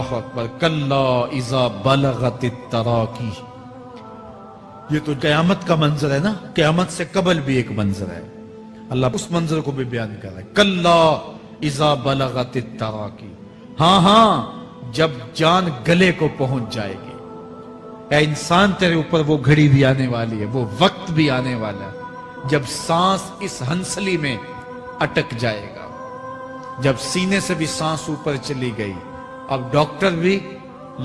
اللہ اکبر، کلا اذا بلغت التراقی. یہ تو قیامت کا منظر ہے نا، قیامت سے قبل بھی ایک منظر ہے، اللہ اس منظر کو بھی بیان کر رہا ہے. کلا اذا بلغت التراقی، ہاں ہاں جب جان گلے کو پہنچ جائے گی. اے انسان تیرے اوپر وہ گھڑی بھی آنے والی ہے، وہ وقت بھی آنے والا ہے جب سانس اس ہنسلی میں اٹک جائے گا، جب سینے سے بھی سانس اوپر چلی گئی. اب ڈاکٹر بھی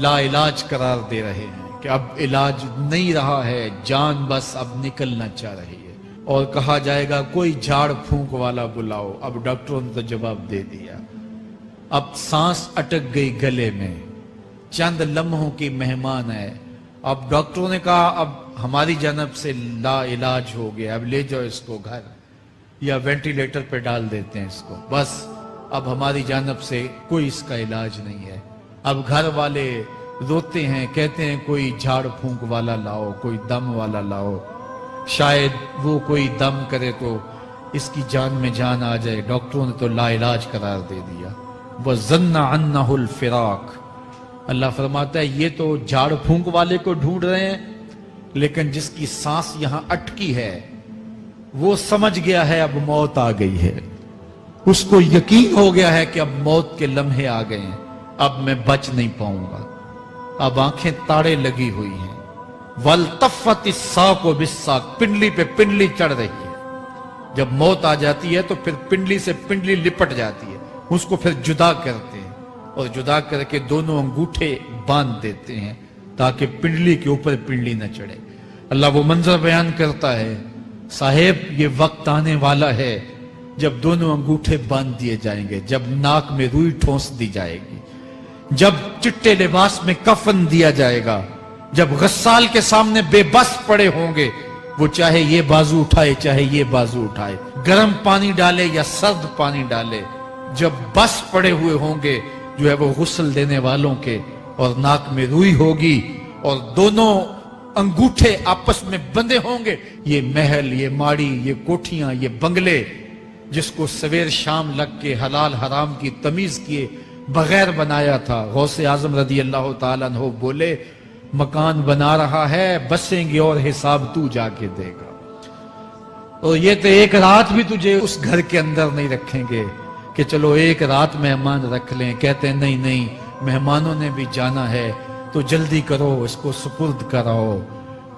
لا علاج قرار دے رہے ہیں کہ اب علاج نہیں رہا ہے، جان بس اب نکلنا چاہ رہی ہے. اور کہا جائے گا کوئی جھاڑ پھونک والا بلاؤ. اب ڈاکٹروں نے تو جواب دے دیا، اب سانس اٹک گئی گلے میں، چند لمحوں کی مہمان ہے. اب ڈاکٹروں نے کہا اب ہماری جانب سے لا علاج ہو گیا، اب لے جاؤ اس کو گھر یا وینٹیلیٹر پہ ڈال دیتے ہیں اس کو، بس اب ہماری جانب سے کوئی اس کا علاج نہیں ہے. اب گھر والے روتے ہیں، کہتے ہیں کوئی جھاڑ پھونک والا لاؤ، کوئی دم والا لاؤ، شاید وہ کوئی دم کرے تو اس کی جان میں جان آ جائے. ڈاکٹروں نے تو لا علاج قرار دے دیا. وَظَنَّ عَنَّهُ الْفِرَاقِ. اللہ فرماتا ہے یہ تو جھاڑ پھونک والے کو ڈھونڈ رہے ہیں، لیکن جس کی سانس یہاں اٹکی ہے وہ سمجھ گیا ہے اب موت آ گئی ہے، اس کو یقین ہو گیا ہے کہ اب موت کے لمحے آ گئے ہیں، اب میں بچ نہیں پاؤں گا. اب آنکھیں تاڑے لگی ہوئی ہیں. وَالْتَفَّتِ السَّاقُ بِالسَّاقِ. پنڈلی پہ پنڈلی چڑھ رہی ہے. جب موت آ جاتی ہے تو پھر پنڈلی سے پنڈلی لپٹ جاتی ہے، اس کو پھر جدا کرتے ہیں اور جدا کر کے دونوں انگوٹھے باندھ دیتے ہیں تاکہ پنڈلی کے اوپر پنڈلی نہ چڑھے. اللہ وہ منظر بیان کرتا ہے، صاحب یہ وقت آنے والا ہے جب دونوں انگوٹھے باندھ دیے جائیں گے، جب ناک میں روئی ٹھونس دی جائے گی، جب چٹے لباس میں کفن دیا جائے گا، جب غسال کے سامنے بے بس پڑے ہوں گے، وہ چاہے یہ بازو اٹھائے چاہے یہ بازو اٹھائے، گرم پانی ڈالے یا سرد پانی ڈالے، جب بس پڑے ہوئے ہوں گے جو ہے وہ غسل دینے والوں کے، اور ناک میں روئی ہوگی اور دونوں انگوٹھے آپس میں بندے ہوں گے. یہ محل، یہ ماڑی، یہ کوٹھیاں، یہ بنگلے جس کو سویر شام لگ کے حلال حرام کی تمیز کیے بغیر بنایا تھا. غوث اعظم رضی اللہ تعالیٰ عنہ بولے مکان بنا رہا ہے، بسیں گے اور حساب تو جا کے دے گا. اور یہ تو ایک رات بھی تجھے اس گھر کے اندر نہیں رکھیں گے کہ چلو ایک رات مہمان رکھ لیں. کہتے ہیں نہیں نہیں، مہمانوں نے بھی جانا ہے تو جلدی کرو، اس کو سپرد کراؤ.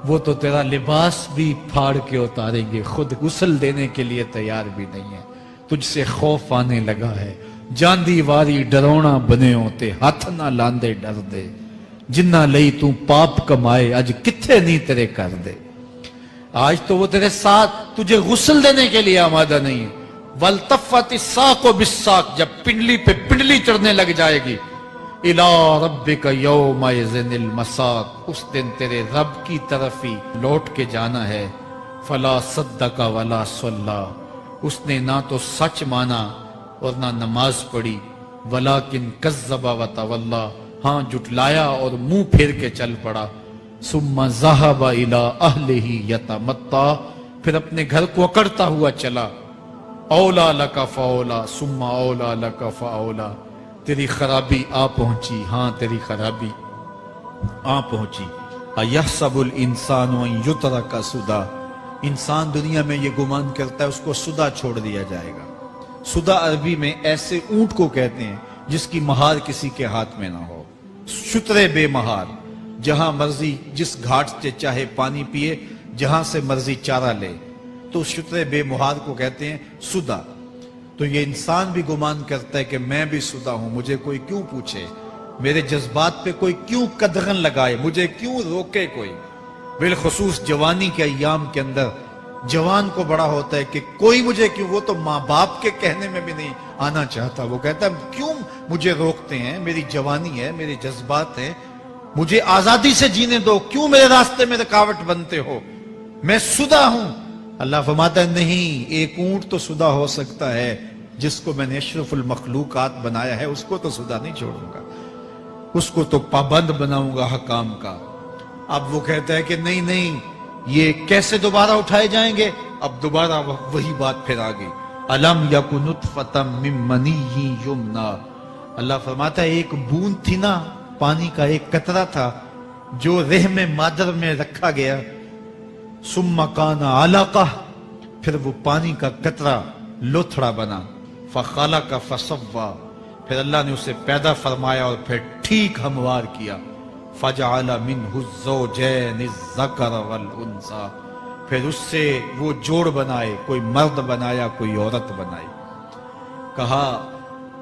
وہ تو تیرا لباس بھی پھاڑ کے اتاریں گے، خود غسل دینے کے لیے تیار بھی نہیں ہے. تجھ سے خوف آنے لگا ہے، جاندی واری ڈرونا بنے ہوتے، ہاتھ نہ لاندے ڈر دے، جنہ لئی تو پاپ کمائے اج کتھے نہیں تیرے کر دے. آج تو وہ تیرے ساتھ تجھے غسل دینے کے لیے آمادہ نہیں ہے. وَالْتَفَّتِ السَّاقُ بِالسَّاقِ. جب پنڈلی پہ پنڈلی چڑھنے لگ جائے گی، إِلَىٰ رَبِّكَ يَوْمَئِذٍ الْمَسَاقُ. اس دن تیرے رب کی طرف ہی لوٹ کے جانا ہے. فَلَا صَدَّقَ وَلَا صَلَّىٰ. اس نے نہ تو سچ مانا اور نہ نماز پڑھی. وَلَٰكِنْ كَذَّبَ وَتَوَلَّىٰ. ہاں جھٹلایا اور منہ پھیر کے چل پڑا. ثُمَّ ذَهَبَ إِلَىٰ أَهْلِهِ يَتَمَطَّىٰ. پھر اپنے گھر کو اکڑتا ہوا چلا. اولا لک فاولا ثم اولا لک فاولا. تیری خرابی آ پہنچی، ہاں تیری خرابی آ پہنچی. ایحسب الانسان ان یترک سدی. انسان دنیا میں یہ گمان کرتا ہے اس کو سدا چھوڑ دیا جائے گا. سدا عربی میں ایسے اونٹ کو کہتے ہیں جس کی مہار کسی کے ہاتھ میں نہ ہو. شترے بے مہار، جہاں مرضی جس گھاٹ سے چاہے پانی پیے، جہاں سے مرضی چارہ لے، تو شترے بے مہار کو کہتے ہیں سدا. تو یہ انسان بھی گمان کرتا ہے کہ میں بھی سدا ہوں، مجھے کوئی کیوں پوچھے، میرے جذبات پہ کوئی کیوں قدغن لگائے، مجھے کیوں روکے کوئی. بالخصوص جوانی کے ایام کے اندر جوان کو بڑا ہوتا ہے کہ کوئی مجھے کیوں. وہ تو ماں باپ کے کہنے میں بھی نہیں آنا چاہتا، وہ کہتا ہے کیوں مجھے روکتے ہیں، میری جوانی ہے، میرے جذبات ہیں، مجھے آزادی سے جینے دو، کیوں میرے راستے میں رکاوٹ بنتے ہو، میں سدا ہوں. اللہ فرماتا ہے نہیں، ایک اونٹ تو سدا ہو سکتا ہے، جس کو میں نے اشرف المخلوقات بنایا ہے اس کو تو سدا نہیں چھوڑوں گا، اس کو تو پابند بناؤں گا حکام کا. اب وہ کہتا ہے کہ نہیں نہیں، یہ کیسے دوبارہ اٹھائے جائیں گے. اب دوبارہ وہی بات پھر آ گئی. الم یکن نطفۃ من منی یمنی. اللہ فرماتا ہے ایک بوند تھی نا، پانی کا ایک قطرہ تھا جو رحم مادر میں رکھا گیا، ثم کان علقہ، پھر وہ پانی کا قطرہ لوتھڑا بنا، فخلق فسوی، پھر اللہ نے اسے پیدا فرمایا اور پھر ٹھیک ہموار کیا، فجعل منہ الزوجین الذکر والانثی، پھر اس سے وہ جوڑ بنائے، کوئی مرد بنایا کوئی عورت بنائی۔ کہا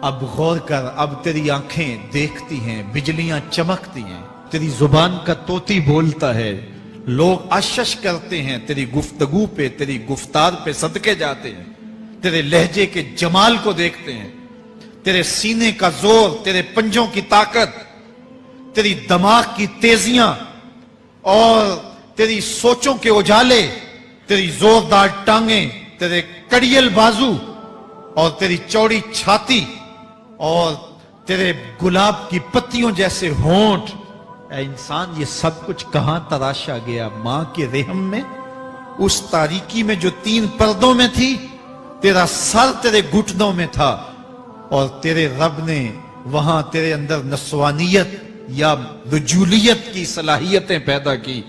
اب غور کر، اب تیری آنکھیں دیکھتی ہیں، بجلیاں چمکتی ہیں، تیری زبان کا طوطی بولتا ہے، لوگ اشش کرتے ہیں تیری گفتگو پہ، تیری گفتار پہ صدقے جاتے ہیں، تیرے لہجے کے جمال کو دیکھتے ہیں، تیرے سینے کا زور، تیرے پنجوں کی طاقت، تیری دماغ کی تیزیاں اور تیری سوچوں کے اجالے، تیری زوردار ٹانگیں، تیرے کڑیل بازو اور تیری چوڑی چھاتی اور تیرے گلاب کی پتیوں جیسے ہونٹ، اے انسان یہ سب کچھ کہاں تراشا گیا؟ ماں کے رحم میں، اس تاریکی میں جو 3 پردوں میں تھی، تیرا سر تیرے گھٹنوں میں تھا، اور تیرے رب نے وہاں تیرے اندر نسوانیت یا رجولیت کی صلاحیتیں پیدا کی،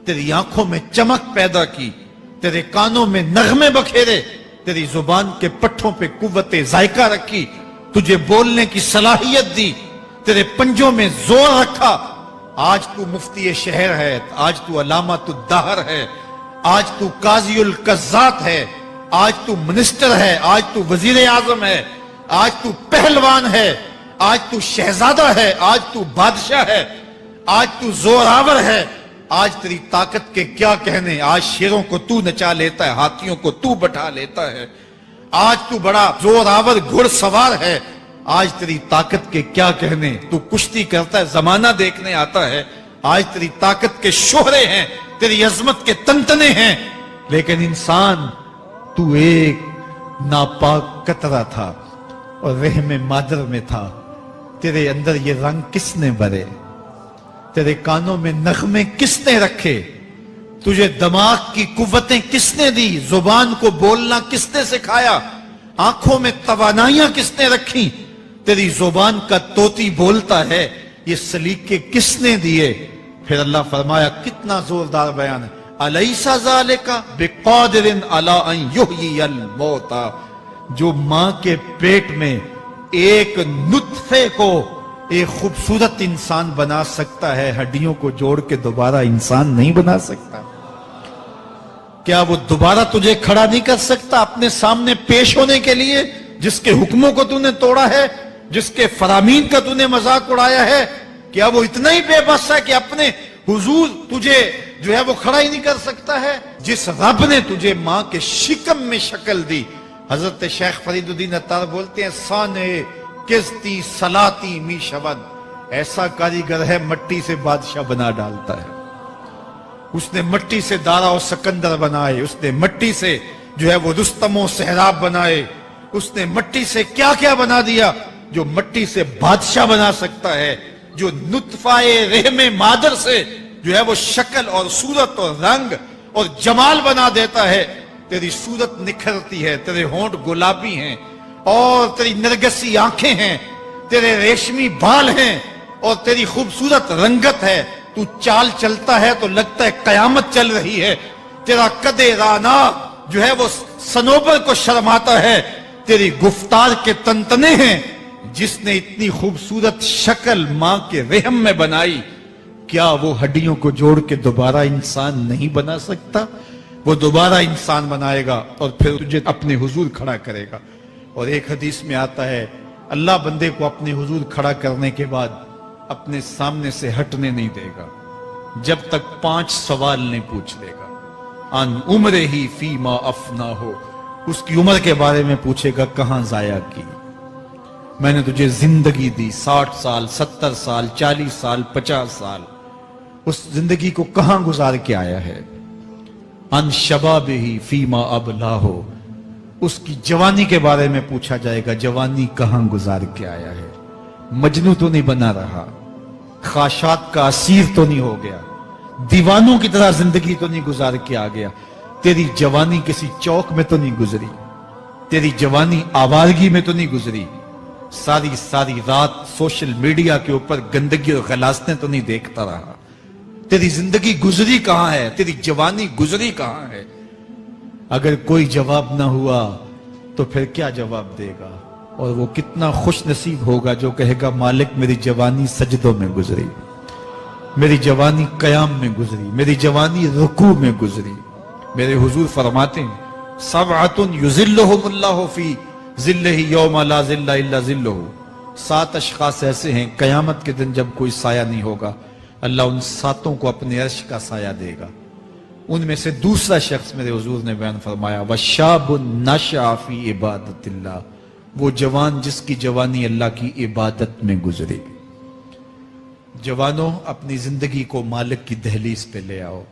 تیری آنکھوں میں چمک پیدا کی، تیرے کانوں میں نغمے بکھیرے، تیری زبان کے پٹھوں پہ قوت ذائقہ رکھی، تجھے بولنے کی صلاحیت دی، تیرے پنجوں میں زور رکھا۔ آج تو مفتی شہر ہے، آج تو علامۃ الدہر ہے، آج تو قاضی القضات ہے، آج تو منسٹر ہے، آج تو وزیر اعظم ہے، آج تو پہلوان ہے، آج تو شہزادہ ہے، آج تو بادشاہ ہے، آج تو زوراور ہے، آج تیری طاقت کے کیا کہنے، آج شیروں کو تو نچا لیتا ہے، ہاتھیوں کو تو بٹھا لیتا ہے، آج تو بڑا زوراور گھڑ سوار ہے، آج تیری طاقت کے کیا کہنے، تو کشتی کرتا ہے، زمانہ دیکھنے آتا ہے، آج تیری طاقت کے شوہرے ہیں، تیری عظمت کے تنتنے ہیں، لیکن انسان تو ایک ناپاک قطرہ تھا اور رحم مادر میں تھا، تیرے اندر یہ رنگ کس نے بھرے، تیرے کانوں میں نغمے کس نے رکھے، تجھے دماغ کی قوتیں کس نے دی، زبان کو بولنا کس نے سکھایا، آنکھوں میں توانائیاں کس نے رکھی، تیری زبان کا طوطی بولتا ہے، یہ سلیقے کس نے دیے؟ پھر اللہ فرمایا، کتنا زوردار بیان ہے، الیس ذالک بقادر علی ان یحیی الموتى، جو ماں کے پیٹ میں ایک نطفے کو ایک خوبصورت انسان بنا سکتا ہے، ہڈیوں کو جوڑ کے دوبارہ انسان نہیں بنا سکتا؟ کیا وہ دوبارہ تجھے کھڑا نہیں کر سکتا اپنے سامنے پیش ہونے کے لیے، جس کے حکموں کو تو نے توڑا ہے، جس کے فرامین کا تو نے مذاق اڑایا ہے؟ کیا وہ اتنا ہی بے بس ہے کہ اپنے حضور تجھے جو ہے وہ کھڑا ہی نہیں کر سکتا ہے؟ جس رب نے تجھے ماں کے شکم میں شکل دی، حضرت شیخ فرید الدین عطار بولتے ہیں، سانے کستی سلاتی می شود، ایسا کاریگر ہے مٹی سے بادشاہ بنا ڈالتا ہے۔ اس نے مٹی سے دارا و سکندر بنائے، اس نے مٹی سے جو ہے وہ رستم و سہراب بنائے، اس نے مٹی سے کیا کیا بنا دیا، جو مٹی سے بادشاہ بنا سکتا ہے، جو نطفہ رحم مادر سے جو ہے وہ شکل اور صورت اور رنگ اور جمال بنا دیتا ہے۔ تیری صورت نکھرتی ہے، تیرے ہونٹ گلابی ہیں اور تیری نرگسی آنکھیں ہیں، تیرے ریشمی بال ہیں اور تیری خوبصورت رنگت ہے، تو چال چلتا ہے تو لگتا ہے قیامت چل رہی ہے، تیرا قد رانا جو ہے وہ صنوبر کو شرماتا ہے، تیری گفتار کے تنتنے ہیں۔ جس نے اتنی خوبصورت شکل ماں کے رحم میں بنائی، کیا وہ ہڈیوں کو جوڑ کے دوبارہ انسان نہیں بنا سکتا؟ وہ دوبارہ انسان بنائے گا اور پھر تجھے اپنے حضور کھڑا کرے گا۔ اور ایک حدیث میں آتا ہے، اللہ بندے کو اپنے حضور کھڑا کرنے کے بعد اپنے سامنے سے ہٹنے نہیں دے گا جب تک 5 سوال نہیں پوچھ لے گا۔ ان عمرہ ہی فیما افنا ہو، اس کی عمر کے بارے میں پوچھے گا، کہاں ضائع کی؟ میں نے تجھے زندگی دی، 60 سال 70 سال 40 سال 50 سال، اس زندگی کو کہاں گزار کے آیا ہے؟ ان شباب ہی فیما ابلا ہو، اس کی جوانی کے بارے میں پوچھا جائے گا، جوانی کہاں گزار کے آیا ہے؟ مجنوں تو نہیں بنا رہا، خواہشات کا اسیر تو نہیں ہو گیا، دیوانوں کی طرح زندگی تو نہیں گزار کے آ گیا؟ تیری جوانی کسی چوک میں تو نہیں گزری، تیری جوانی آوارگی میں تو نہیں گزری، ساری ساری رات سوشل میڈیا کے اوپر گندگی اور غلاظتیں تو نہیں دیکھتا رہا؟ تیری زندگی گزری کہاں ہے؟ تیری جوانی گزری کہاں ہے؟ اگر کوئی جواب نہ ہوا تو پھر کیا جواب دے گا؟ اور وہ کتنا خوش نصیب ہوگا جو کہے گا مالک میری جوانی سجدوں میں گزری، میری جوانی قیام میں گزری، میری جوانی رکوع میں گزری۔ میرے حضور فرماتے ہیں سبعۃ یظلھم اللہ فی ظلہ یوم لا ظل الا ظلہ، 7 اشخاص ایسے ہیں قیامت کے دن جب کوئی سایہ نہیں ہوگا، اللہ ان 7 کو اپنے عرش کا سایہ دے گا۔ ان میں سے دوسرا شخص میرے حضور نے بیان فرمایا وشاب نشأ فی عبادت اللہ، وہ جوان جس کی جوانی اللہ کی عبادت میں گزرے۔ جوانوں اپنی زندگی کو مالک کی دہلیز پہ لے آؤ۔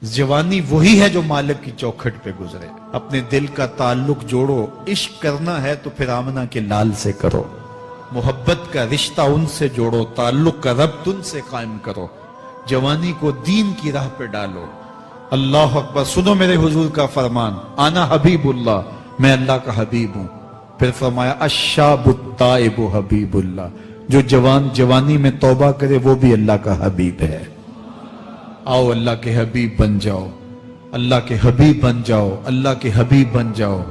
جوانی وہی ہے جو مالک کی چوکھٹ پہ گزرے۔ اپنے دل کا تعلق جوڑو، عشق کرنا ہے تو پھر آمنہ کے لال سے کرو، محبت کا رشتہ ان سے جوڑو، تعلق کا ربط ان سے قائم کرو، جوانی کو دین کی راہ پہ ڈالو۔ اللہ اکبر۔ سنو میرے حضور کا فرمان، انا حبیب اللہ، میں اللہ کا حبیب ہوں۔ پھر فرمایا الشاب التائب حبیب اللہ، جو جوان جوانی میں توبہ کرے وہ بھی اللہ کا حبیب ہے۔ آؤ اللہ کے حبیب بن جاؤ، اللہ کے حبیب بن جاؤ، اللہ کے حبیب بن جاؤ،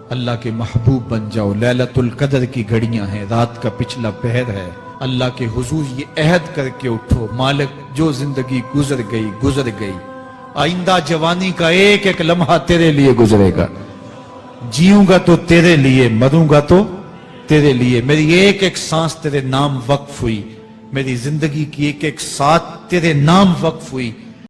اللہ کے محبوب بن جاؤ۔ لیلۃ القدر کی گھڑیاں ہیں، رات کا پچھلا پہر ہے، اللہ کے حضور یہ عہد کر کے اٹھو مالک جو زندگی گزر گئی، آئندہ جوانی کا ایک ایک لمحہ تیرے لیے گزرے گا، جیوں گا تو تیرے لیے، مروں گا تو تیرے لیے۔ میری ایک ایک سانس تیرے نام وقف ہوئی، میری زندگی کی ایک ایک ساتھ تیرے نام وقف ہوئی۔